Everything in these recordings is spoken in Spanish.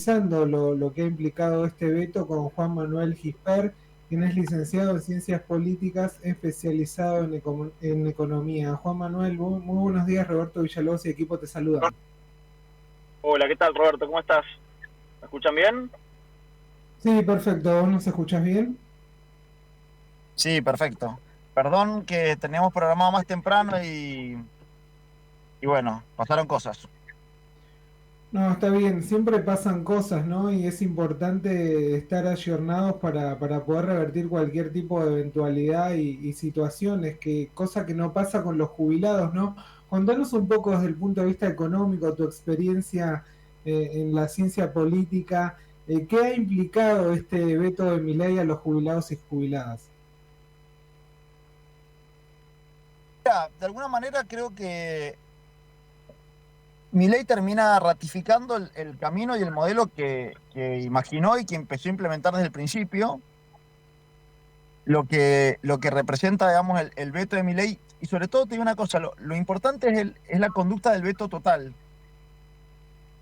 Analizando lo que ha implicado este veto con Juan Manuel Gispert, quien es licenciado en Ciencias Políticas, especializado en Economía. Juan Manuel, muy buenos días, Roberto Villalobos y equipo te saludan. Hola, ¿qué tal, Roberto? ¿Cómo estás? ¿Me escuchan bien? Sí, perfecto, ¿vos nos escuchás bien? Sí, perfecto. Perdón que teníamos programado más temprano y bueno, pasaron cosas. No, está bien, siempre pasan cosas, ¿no? Y es importante estar ayornados para poder revertir cualquier tipo de eventualidad y situaciones, cosa que no pasa con los jubilados, ¿no? Contanos un poco desde el punto de vista económico, tu experiencia en la ciencia política, ¿qué ha implicado este veto de Milei a los jubilados y jubiladas? Mira, de alguna manera creo que Milei termina ratificando el camino y el modelo que imaginó y que empezó a implementar desde el principio, lo que representa, digamos, el veto de Milei. Y sobre todo te digo una cosa, lo importante es la conducta del veto total,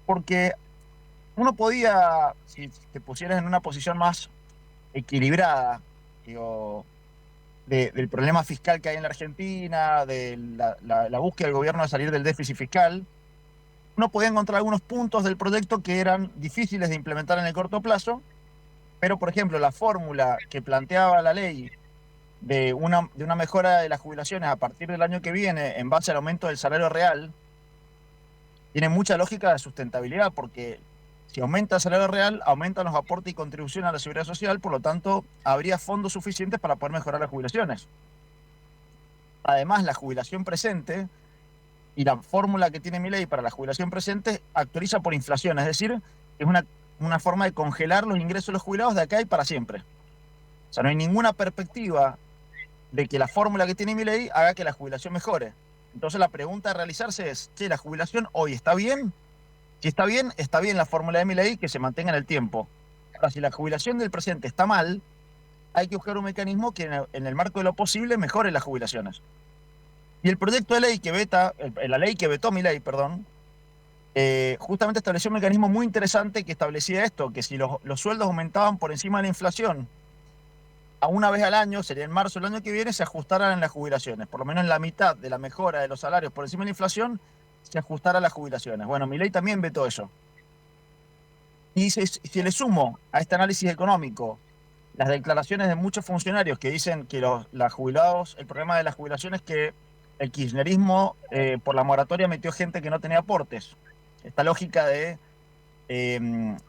porque uno podía, si te pusieras en una posición más equilibrada, digo, del problema fiscal que hay en la Argentina, de la búsqueda del gobierno de salir del déficit fiscal, uno podía encontrar algunos puntos del proyecto que eran difíciles de implementar en el corto plazo, pero por ejemplo la fórmula que planteaba la ley de una mejora de las jubilaciones a partir del año que viene en base al aumento del salario real, tiene mucha lógica de sustentabilidad, porque si aumenta el salario real, aumentan los aportes y contribuciones a la seguridad social, por lo tanto, habría fondos suficientes para poder mejorar las jubilaciones. Además, la jubilación presente y la fórmula que tiene mi ley para la jubilación presente actualiza por inflación, es decir, es una forma de congelar los ingresos de los jubilados de acá y para siempre. O sea, no hay ninguna perspectiva de que la fórmula que tiene mi ley haga que la jubilación mejore. Entonces la pregunta a realizarse es, ¿che, la jubilación hoy está bien? Si está bien la fórmula de mi ley que se mantenga en el tiempo. Ahora, si la jubilación del presente está mal, hay que buscar un mecanismo que en el marco de lo posible mejore las jubilaciones. Y el proyecto de ley que veta, la ley que vetó mi ley, perdón, justamente estableció un mecanismo muy interesante que establecía esto, que si los sueldos aumentaban por encima de la inflación a una vez al año, sería en marzo del año que viene, se ajustaran en las jubilaciones. Por lo menos la mitad de la mejora de los salarios por encima de la inflación se ajustara a las jubilaciones. Bueno, mi ley también vetó eso. Y si le sumo a este análisis económico las declaraciones de muchos funcionarios que dicen que los jubilados, el problema de las jubilaciones es que el kirchnerismo por la moratoria metió gente que no tenía aportes. Esta lógica de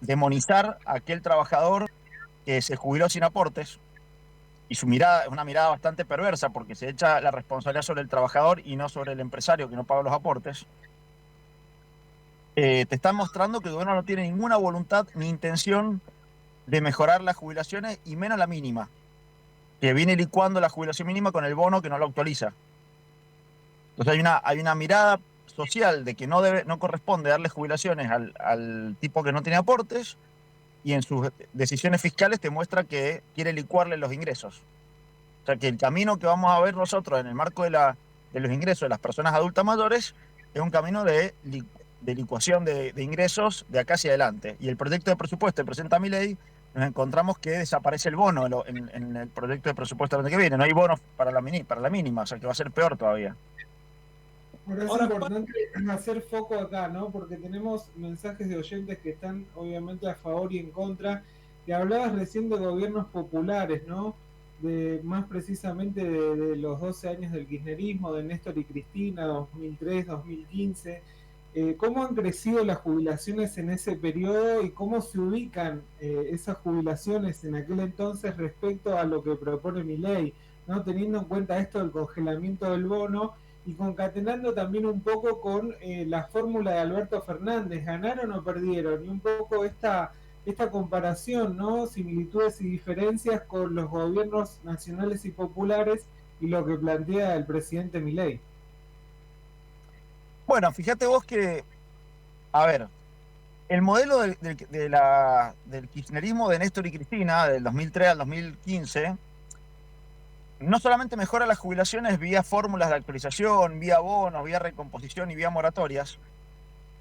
demonizar a aquel trabajador que se jubiló sin aportes, y su mirada es una mirada bastante perversa porque se echa la responsabilidad sobre el trabajador y no sobre el empresario que no paga los aportes. Te están mostrando que el gobierno no tiene ninguna voluntad ni intención de mejorar las jubilaciones y menos la mínima, que viene licuando la jubilación mínima con el bono que no lo actualiza. Entonces hay una mirada social de que no corresponde darle jubilaciones al tipo que no tiene aportes, y en sus decisiones fiscales te muestra que quiere licuarle los ingresos. O sea que el camino que vamos a ver nosotros en el marco de los ingresos de las personas adultas mayores es un camino de licuación de ingresos de acá hacia adelante. Y el proyecto de presupuesto que presenta mi ley, nos encontramos que desaparece el bono en el proyecto de presupuesto del año que viene. No hay bonos para la mínima, o sea que va a ser peor todavía. Ahora es importante hacer foco acá, ¿no? Porque tenemos mensajes de oyentes que están obviamente a favor y en contra. Y hablabas recién de gobiernos populares, ¿no? De más precisamente de los 12 años del kirchnerismo, de Néstor y Cristina, 2003, 2015. ¿Cómo han crecido las jubilaciones en ese periodo y cómo se ubican esas jubilaciones en aquel entonces respecto a lo que propone mi ley, ¿no? Teniendo en cuenta esto del congelamiento del bono y concatenando también un poco con la fórmula de Alberto Fernández, ¿ganaron o perdieron? Y un poco esta comparación, ¿no? Similitudes y diferencias con los gobiernos nacionales y populares y lo que plantea el presidente Milei. Bueno, fíjate vos que, a ver, el modelo del kirchnerismo de Néstor y Cristina, del 2003 al 2015, no solamente mejora las jubilaciones vía fórmulas de actualización, vía bonos, vía recomposición y vía moratorias,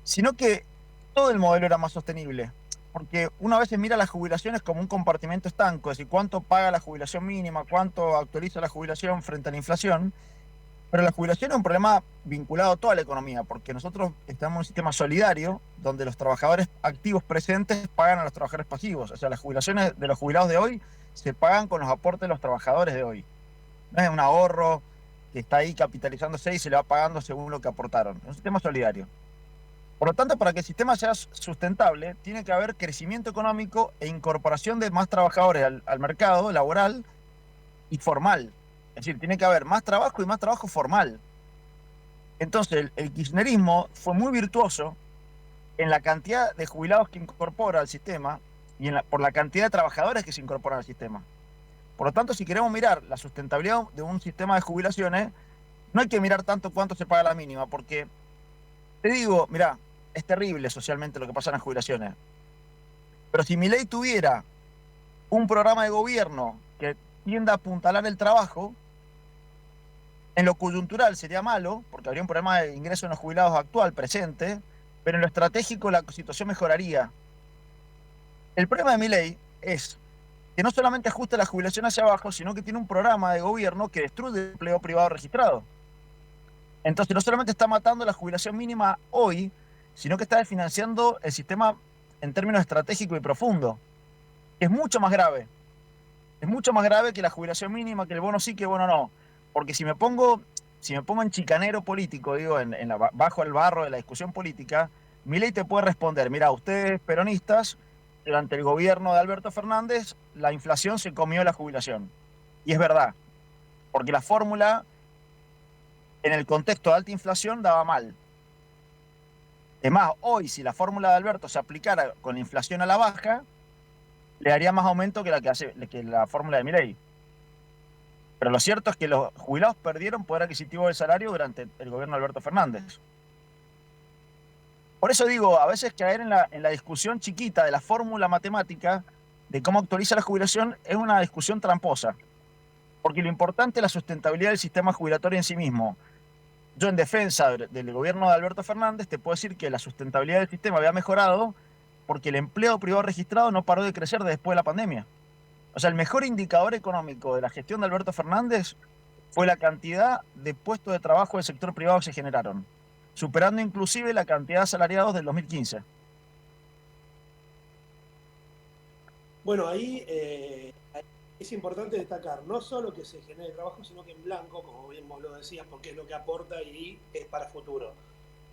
sino que todo el modelo era más sostenible. porque uno a veces mira las jubilaciones como un compartimento estanco, es decir, cuánto paga la jubilación mínima, cuánto actualiza la jubilación frente a la inflación, pero la jubilación es un problema vinculado a toda la economía, porque nosotros estamos en un sistema solidario donde los trabajadores activos presentes pagan a los trabajadores pasivos, o sea, las jubilaciones de los jubilados de hoy se pagan con los aportes de los trabajadores de hoy. No es un ahorro que está ahí capitalizándose y se le va pagando según lo que aportaron. Es un sistema solidario. Por lo tanto, para que el sistema sea sustentable, tiene que haber crecimiento económico e incorporación de más trabajadores al mercado laboral y formal. Es decir, tiene que haber más trabajo y más trabajo formal. Entonces, el kirchnerismo fue muy virtuoso en la cantidad de jubilados que incorpora al sistema y por la cantidad de trabajadores que se incorporan al sistema. Por lo tanto, si queremos mirar la sustentabilidad de un sistema de jubilaciones, no hay que mirar tanto cuánto se paga la mínima, porque te digo, mirá, es terrible socialmente lo que pasa en las jubilaciones. Pero si Milei tuviera un programa de gobierno que tienda a apuntalar el trabajo, en lo coyuntural sería malo, porque habría un problema de ingreso en los jubilados actual, presente, pero en lo estratégico la situación mejoraría. El problema de Milei es que no solamente ajusta la jubilación hacia abajo, sino que tiene un programa de gobierno que destruye el empleo privado registrado. Entonces, no solamente está matando la jubilación mínima hoy, sino que está desfinanciando el sistema en términos estratégicos y profundos. Es mucho más grave. Es mucho más grave que la jubilación mínima, que el bono sí, que el bono no. Porque si me pongo en chicanero político, digo, bajo el barro de la discusión política, Milei te puede responder, mira, ustedes peronistas, durante el gobierno de Alberto Fernández, la inflación se comió la jubilación. Y es verdad, porque la fórmula en el contexto de alta inflación daba mal. Es más, hoy si la fórmula de Alberto se aplicara con la inflación a la baja, le daría más aumento que la fórmula de Milei. Pero lo cierto es que los jubilados perdieron poder adquisitivo del salario durante el gobierno de Alberto Fernández. Por eso digo, a veces caer en la discusión chiquita de la fórmula matemática de cómo actualiza la jubilación es una discusión tramposa. Porque lo importante es la sustentabilidad del sistema jubilatorio en sí mismo. Yo, en defensa del gobierno de Alberto Fernández, te puedo decir que la sustentabilidad del sistema había mejorado porque el empleo privado registrado no paró de crecer después de la pandemia. O sea, el mejor indicador económico de la gestión de Alberto Fernández fue la cantidad de puestos de trabajo del sector privado que se generaron, superando inclusive la cantidad de asalariados del 2015. Bueno, ahí es importante destacar no solo que se genere trabajo, sino que en blanco, como bien vos lo decías, porque es lo que aporta y es para futuro.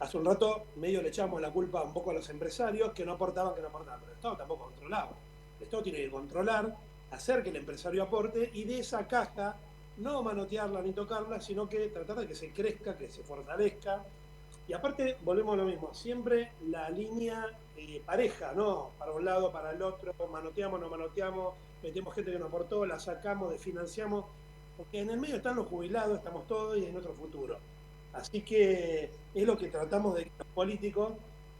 Hace un rato medio le echamos la culpa un poco a los empresarios que no aportaban, pero el Estado tampoco controlaba. El Estado tiene que controlar, hacer que el empresario aporte y de esa caja no manotearla ni tocarla, sino que tratar de que se crezca, que se fortalezca. Y aparte, volvemos a lo mismo, siempre la línea pareja, ¿no? Para un lado, para el otro, manoteamos, no manoteamos, metemos gente que no aportó, la sacamos, desfinanciamos, porque en el medio están los jubilados, estamos todos y en otro futuro. Así que es lo que tratamos de que los políticos,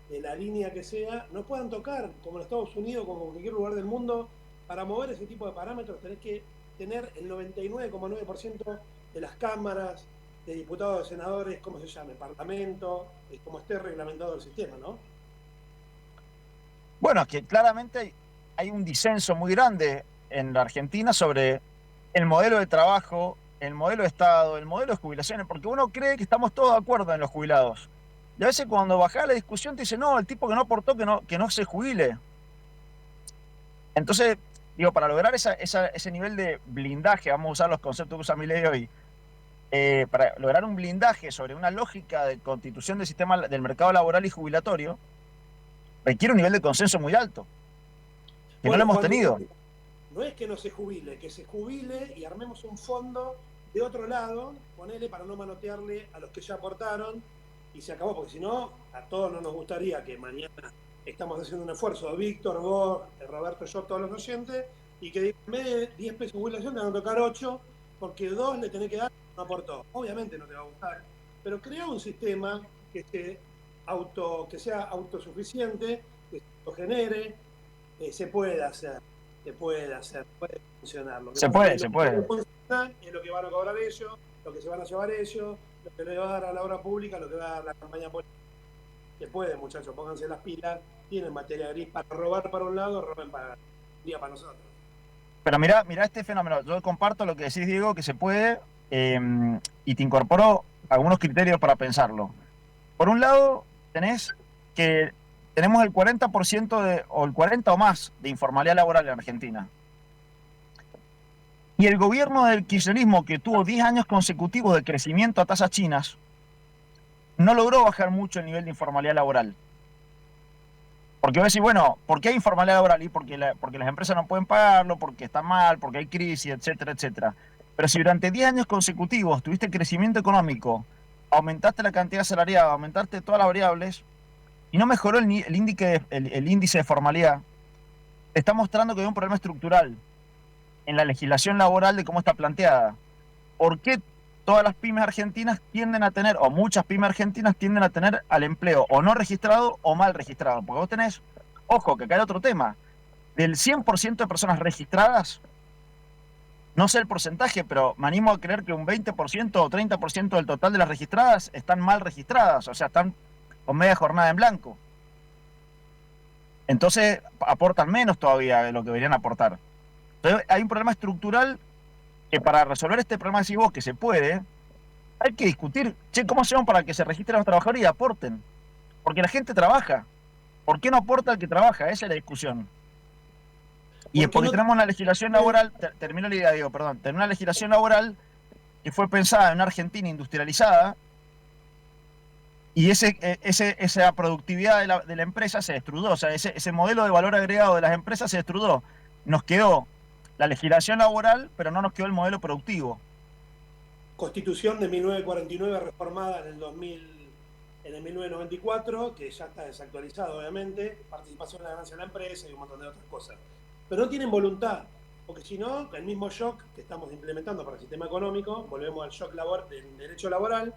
de la línea que sea, no puedan tocar, como en Estados Unidos, como en cualquier lugar del mundo. Para mover ese tipo de parámetros tenés que tener el 99,9% de las cámaras, de diputados, de senadores, como se llame, parlamento, como esté reglamentado el sistema, ¿no? Bueno, es que claramente hay un disenso muy grande en la Argentina sobre el modelo de trabajo, el modelo de Estado, el modelo de jubilaciones, porque uno cree que estamos todos de acuerdo en los jubilados. Y a veces cuando baja la discusión te dice, no, el tipo que no aportó, que no se jubile. Entonces, digo, para lograr ese nivel de blindaje, vamos a usar los conceptos que usa Milei hoy, para lograr un blindaje sobre una lógica de constitución del sistema del mercado laboral y jubilatorio, requiere un nivel de consenso muy alto, que no lo hemos tenido. No es que no se jubile, que se jubile y armemos un fondo de otro lado, ponele para no manotearle a los que ya aportaron y se acabó, porque si no, a todos no nos gustaría que mañana estamos haciendo un esfuerzo, Víctor, vos, Roberto, yo, todos los oyentes, y que en vez de 10 pesos de jubilación te van a tocar 8, porque 2 le tenés que dar, no aportó. Obviamente no te va a gustar, pero crea un sistema que sea autosuficiente, que se autogenere, se puede hacer, puede funcionar. Se puede. Es lo que van a cobrar ellos, lo que se van a llevar ellos, lo que le va a dar a la obra pública, lo que va a dar la campaña política. Se puede, muchachos, pónganse las pilas tienen materia gris para robar para un lado, roben para día para nosotros. Pero mirá este fenómeno. Yo comparto lo que decís, Diego, que se puede, y te incorporo algunos criterios para pensarlo. Por un lado, tenemos el 40% o el 40 o más de informalidad laboral en Argentina. Y el gobierno del kirchnerismo, que tuvo 10 años consecutivos de crecimiento a tasas chinas, no logró bajar mucho el nivel de informalidad laboral. Porque voy a decir, bueno, ¿por qué hay informalidad laboral? Y porque las empresas no pueden pagarlo, porque está mal, porque hay crisis, etcétera, etcétera. Pero si durante 10 años consecutivos tuviste crecimiento económico, aumentaste la cantidad salarial, aumentaste todas las variables, y no mejoró el índice de formalidad, te está mostrando que hay un problema estructural en la legislación laboral de cómo está planteada. ¿Por qué todas las pymes argentinas tienden a tener, o muchas pymes argentinas tienden a tener al empleo o no registrado o mal registrado? Porque vos tenés, ojo, que acá hay otro tema, del 100% de personas registradas, no sé el porcentaje, pero me animo a creer que un 20% o 30% del total de las registradas están mal registradas, o sea, están con media jornada en blanco. Entonces aportan menos todavía de lo que deberían aportar. Entonces hay un problema estructural que para resolver este problema, decís vos, que se puede, hay que discutir, che, ¿cómo hacemos para que se registren los trabajadores y aporten? Porque la gente trabaja. ¿Por qué no aporta el que trabaja? Esa es la discusión. Y porque tenemos una legislación laboral, termino la idea, digo, perdón, tenemos una legislación laboral que fue pensada en una Argentina industrializada y esa productividad de la empresa se destruyó, o sea, ese modelo de valor agregado de las empresas se destruyó. Nos quedó la legislación laboral, pero no nos quedó el modelo productivo. Constitución de 1949 reformada en el 1994, que ya está desactualizado obviamente, participación de la ganancia de la empresa y un montón de otras cosas. Pero no tienen voluntad, porque si no, el mismo shock que estamos implementando para el sistema económico, volvemos al shock del derecho laboral,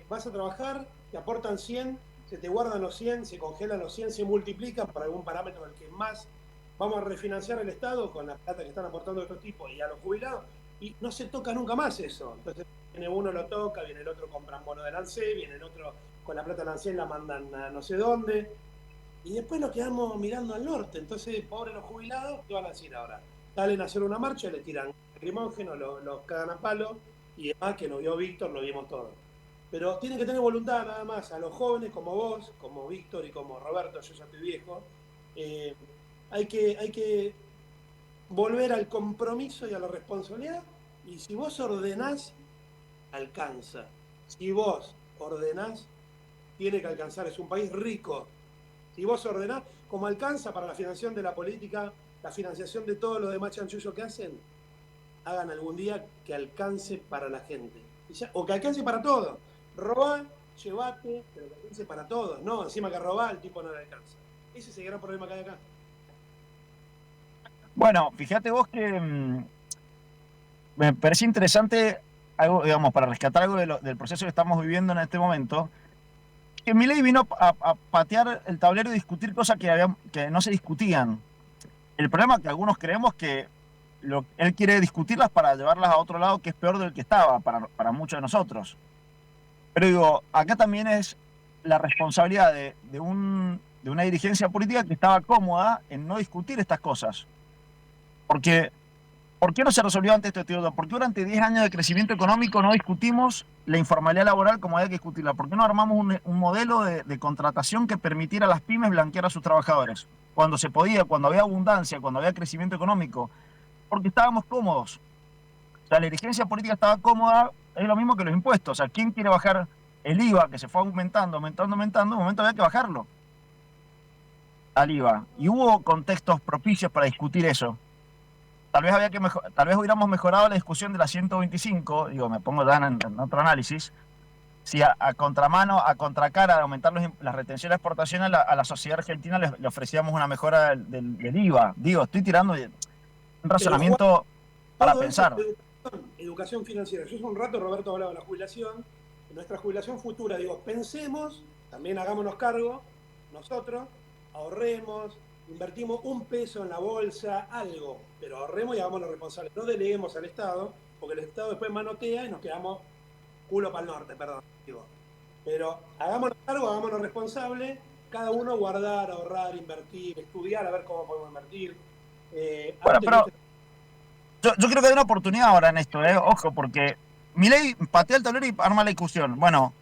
vas a trabajar, te aportan 100, se te guardan los 100, se congelan los 100, se multiplican por algún parámetro del que más, vamos a refinanciar el Estado con la plata que están aportando estos tipos y a los jubilados, y no se toca nunca más eso. Entonces viene uno, lo toca, viene el otro, compran bono del ANSES, viene el otro con la plata del ANSES, la mandan a no sé dónde, y después nos quedamos mirando al norte. Entonces, pobres los jubilados, ¿qué van a decir ahora? Salen a hacer una marcha, le tiran lacrimógenos, los cagan a palo, y demás, que lo vio Víctor, lo vimos todos. Pero tienen que tener voluntad nada más, a los jóvenes como vos, como Víctor y como Roberto, yo ya estoy viejo, hay que volver al compromiso y a la responsabilidad, y si vos ordenás, alcanza. Si vos ordenás, tiene que alcanzar. Es un país rico. Si vos ordenás, como alcanza para la financiación de la política, la financiación de todos los demás chanchullos que hacen, hagan algún día que alcance para la gente. O que alcance para todos. Robá, llevate, pero que alcance para todos. No, encima que robá, el tipo no le alcanza. Ese es el gran problema que hay acá. Bueno, fíjate vos que me parece interesante algo, digamos, para rescatar algo del proceso que estamos viviendo en este momento, que Milei vino a patear el tablero y discutir cosas que no se discutían. El problema es que algunos creemos que él quiere discutirlas para llevarlas a otro lado que es peor del que estaba para muchos de nosotros. Pero digo, acá también es la responsabilidad de una dirigencia política que estaba cómoda en no discutir estas cosas. Porque, ¿por qué no se resolvió antes esto, tío? ¿Por qué durante 10 años de crecimiento económico no discutimos la informalidad laboral como había que discutirla? ¿Por qué no armamos un modelo de contratación que permitiera a las pymes blanquear a sus trabajadores? Cuando se podía, cuando había abundancia, cuando había crecimiento económico. Porque estábamos cómodos. O sea, la dirigencia política estaba cómoda, es lo mismo que los impuestos. O sea, ¿quién quiere bajar el IVA que se fue aumentando? En un momento había que bajarlo al IVA. Y hubo contextos propicios para discutir eso. Tal vez hubiéramos mejorado la discusión de la 125, digo, me pongo ya en otro análisis, si a contramano, a contracara de aumentar las retenciones de exportación a la sociedad argentina le ofrecíamos una mejora del IVA. Digo, estoy tirando un razonamiento para pensar. Educación financiera. Yo hace un rato, Roberto, hablaba de la jubilación, de nuestra jubilación futura. Digo, pensemos, también hagámonos cargo, nosotros, ahorremos, invertimos un peso en la bolsa, algo, pero ahorremos y hagámonos responsables. No deleguemos al Estado, porque el Estado después manotea y nos quedamos culo para el norte, perdón. Digo. Pero hagámonos cargo, hagámonos responsables cada uno guardar, ahorrar, invertir, estudiar, a ver cómo podemos invertir. Bueno, pero yo creo que hay una oportunidad ahora en esto, ojo, porque Milei patea el tablero y arma la discusión. Bueno,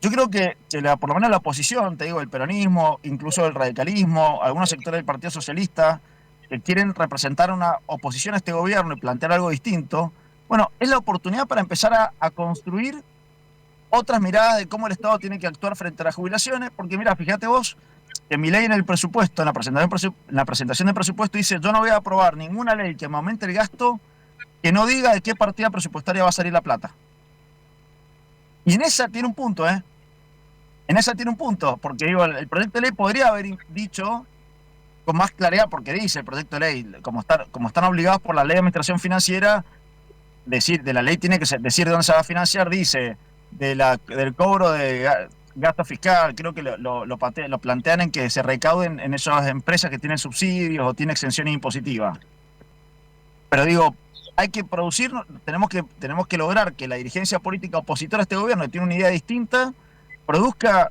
yo creo que por lo menos la oposición, te digo, el peronismo, incluso el radicalismo, algunos sectores del Partido Socialista, que quieren representar una oposición a este gobierno y plantear algo distinto, bueno, es la oportunidad para empezar a construir otras miradas de cómo el Estado tiene que actuar frente a las jubilaciones, porque mira, fíjate vos, que Milei en el presupuesto, en la presentación del presupuesto dice, yo no voy a aprobar ninguna ley que me aumente el gasto que no diga de qué partida presupuestaria va a salir la plata. Y en esa tiene un punto, En esa tiene un punto, porque digo, el proyecto de ley podría haber dicho con más claridad, porque dice el proyecto de ley, como están obligados por la ley de administración financiera, decir de la ley tiene que decir de dónde se va a financiar, dice del cobro de gasto fiscal, creo que lo plantean en que se recauden en esas empresas que tienen subsidios o tienen exenciones impositivas. Pero digo, hay que producir, tenemos que lograr que la dirigencia política opositora a este gobierno, que tiene una idea distinta, produzca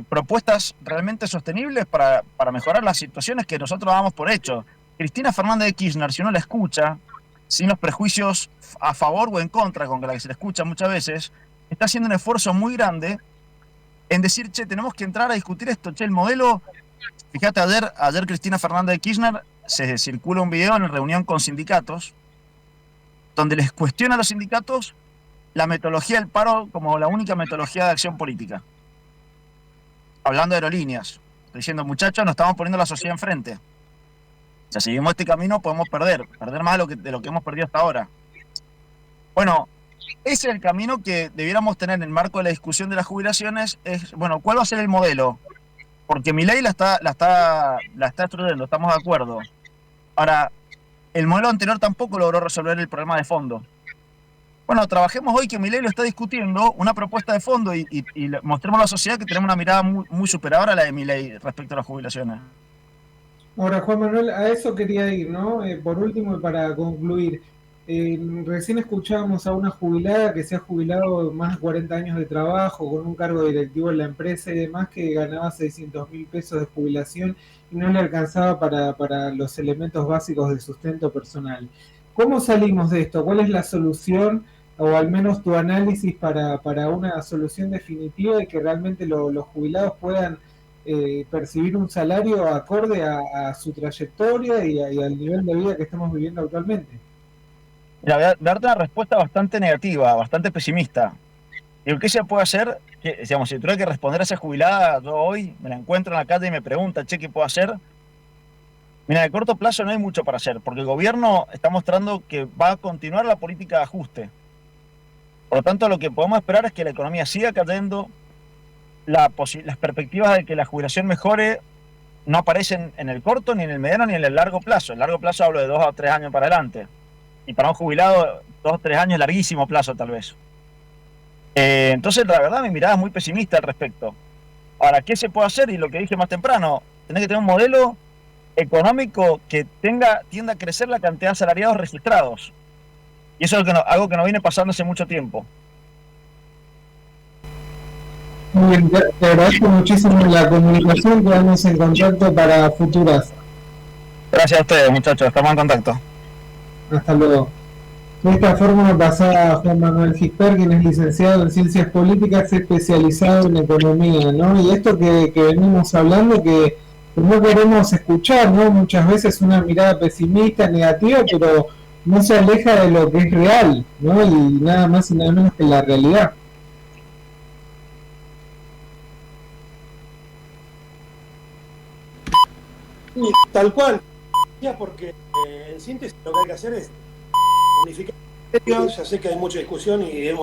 propuestas realmente sostenibles para mejorar las situaciones que nosotros damos por hecho. Cristina Fernández de Kirchner, si uno la escucha, sin los prejuicios a favor o en contra con la que se le escucha muchas veces, está haciendo un esfuerzo muy grande en decir, che, tenemos que entrar a discutir esto, che, el modelo. Fíjate, ayer Cristina Fernández de Kirchner se circula un video en reunión con sindicatos, donde les cuestiona a los sindicatos la metodología del paro como la única metodología de acción política. Hablando de aerolíneas, diciendo, muchachos, nos estamos poniendo la sociedad enfrente. Si seguimos este camino podemos perder más de lo que hemos perdido hasta ahora. Bueno, ese es el camino que debiéramos tener en el marco de la discusión de las jubilaciones, es, bueno, ¿cuál va a ser el modelo? Porque Milei la está destruyendo, estamos de acuerdo. Ahora, el modelo anterior tampoco logró resolver el problema de fondo. Bueno, trabajemos hoy que Milei lo está discutiendo, una propuesta de fondo y mostremos a la sociedad que tenemos una mirada muy, muy superadora a la de Milei respecto a las jubilaciones. Ahora, Juan Manuel, a eso quería ir, ¿no? Por último, y para concluir, recién escuchábamos a una jubilada que se ha jubilado más de 40 años de trabajo, con un cargo directivo en la empresa y demás, que ganaba 600.000 pesos de jubilación y no le alcanzaba para los elementos básicos de sustento personal. ¿Cómo salimos de esto? ¿Cuál es la solución, o al menos tu análisis para una solución definitiva y que realmente los jubilados puedan percibir un salario acorde a su trayectoria y al nivel de vida que estamos viviendo actualmente? Mira, voy a darte una respuesta bastante negativa, bastante pesimista. Digo, ¿qué se puede hacer? Que, digamos, si tuviera que responder a esa jubilada, yo hoy me la encuentro en la calle y me pregunta, che, ¿qué puedo hacer? Mira, de corto plazo no hay mucho para hacer, porque el gobierno está mostrando que va a continuar la política de ajuste. Por lo tanto, lo que podemos esperar es que la economía siga cayendo, las perspectivas de que la jubilación mejore no aparecen en el corto, ni en el mediano, ni en el largo plazo. En el largo plazo hablo de 2 a 3 años para adelante. Y para un jubilado, 2 o 3 años es larguísimo plazo, tal vez. Entonces, la verdad, mi mirada es muy pesimista al respecto. Ahora, ¿qué se puede hacer? Y lo que dije más temprano, tenés que tener un modelo económico que tienda a crecer la cantidad de asalariados registrados. Y eso es algo que no viene pasando hace mucho tiempo. Muy bien, te agradezco muchísimo la comunicación, quedamos en contacto para futuras. Gracias a ustedes, muchachos, estamos en contacto. Hasta luego. De esta forma pasaba Juan Manuel Gisper, quien es licenciado en Ciencias Políticas, especializado en Economía, ¿no? Y esto que venimos hablando, que no queremos escuchar, ¿no? Muchas veces una mirada pesimista, negativa, pero no se aleja de lo que es real, ¿no? Y nada más y nada menos que la realidad. Y tal cual, porque en síntesis lo que hay que hacer es unificar. Ya sé que hay mucha discusión y hemos